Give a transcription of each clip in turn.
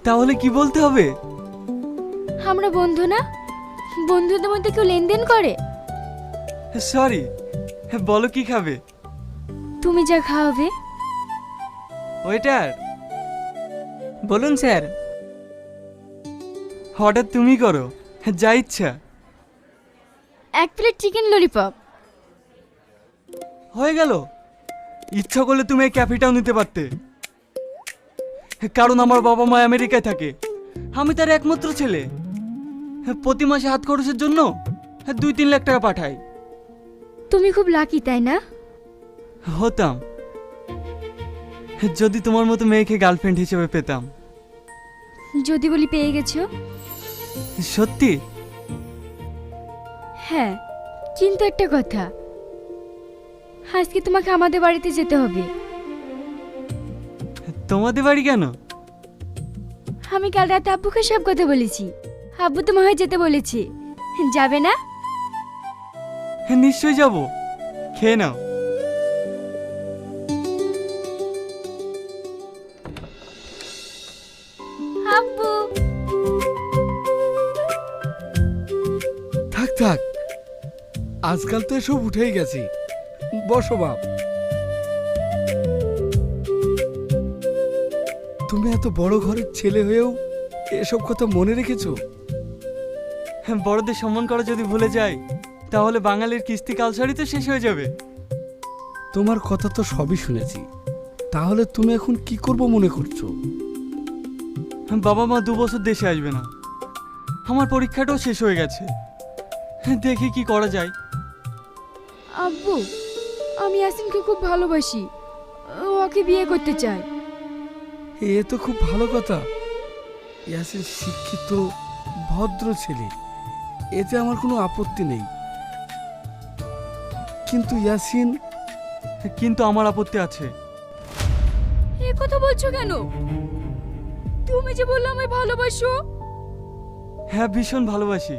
তাহলে কি বলতে হবে? আমরা বন্ধু না? বন্ধুদের মধ্যে কেউ লেনদেন করে? সরি, বলো কি খাবে? তুমি যা খাওয়াবে। ওয়েটার, বলুন স্যার। অর্ডার তুমি করো, যা ইচ্ছা। 1 প্লেট চিকেন ললিপপ। হয়ে গেল। ইচ্ছা করলে তুমি এই ক্যাফেটাও নিতে পারতে, কারণ আমার বাবা মা আমেরিকায় থাকে, আমি তার একমাত্র ছেলে। প্রতি মাসে হাত খরচের জন্য 2-3 লাখ টাকা পাঠাই। তুমি খুব লাকি, তাই না? হতাম যদি তোমার মতো মেয়েকে গার্লফ্রেন্ড হিসেবে পেতাম। যদি বলি পেয়ে গেছো? সত্যি? হ্যাঁ, কিন্তু একটা কথা, আজকে তোমাকে আমাদের বাড়িতে যেতে হবে। তোমাদের বাড়ি কেন? আমি কাল রাতে আব্বুকে সব কথা বলেছি। আব্বু তোমাকে যেতে বলেছে, যাবে না? নিশ্চয়ই যাব, খেয়ে নাও। আব্বু। থাক থাক, আজকাল তো এসব উঠেই গেছি। বসো বাপ। তুমি এত বড় ঘরের ছেলে হয়েও এসব কথা মনে রেখেছো? বড়দের সম্মান করা যদি ভুলে যাই, তাহলে বাঙালির কিস্তি কালসারই তো শেষ হয়ে যাবে। তোমার কথা তো সবই শুনেছি, তাহলে তুমি এখন কি করব মনে করছো? বাবা মা 2 বছর দেশে আসবে না, আমার পরীক্ষাটাও শেষ হয়ে গেছে, দেখি কি করা যায়। আব্বু, আমি ইয়াসিনকে খুব ভালোবাসি, ওকে বিয়ে করতে চাই। এ তো খুব ভালো কথা। ইয়াসিন শিক্ষিত, ভদ্র ছেলে, এতে আমার কোনো আপত্তি নেই। কিন্তু ইয়াসিন, কিন্তু আমার আপত্তি আছে। এ কথা বলছো কেন? তুমি যে বললে আমায় ভালোবাসো। হ্যাঁ, ভীষণ ভালোবাসি,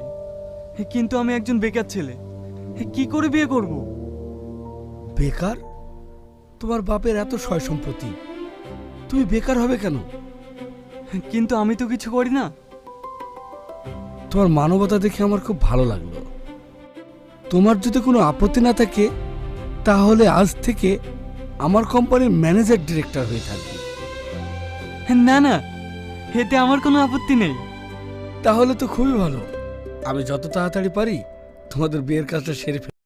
কিন্তু আমি একজন বেকার ছেলে, কি করে বিয়ে করব? বেকার? তোমার বাপের এত সয় সম্পত্তি, তুমি বেকার হবে কেন? কিন্তু আমি তো কিছু করি না। তোমার মানবতা দেখে আমার খুব ভালো লাগলো। তোমার যদি কোনো আপত্তি না থাকে, তাহলে আজ থেকে আমার কোম্পানির ম্যানেজার ডিরেক্টর হয়ে থাকবে। না না, এতে আমার কোনো আপত্তি নেই। তাহলে তো খুবই ভালো। আমি যত তাড়াতাড়ি পারি তোমাদের বিয়ের কাজটা সেরে ফেলবো।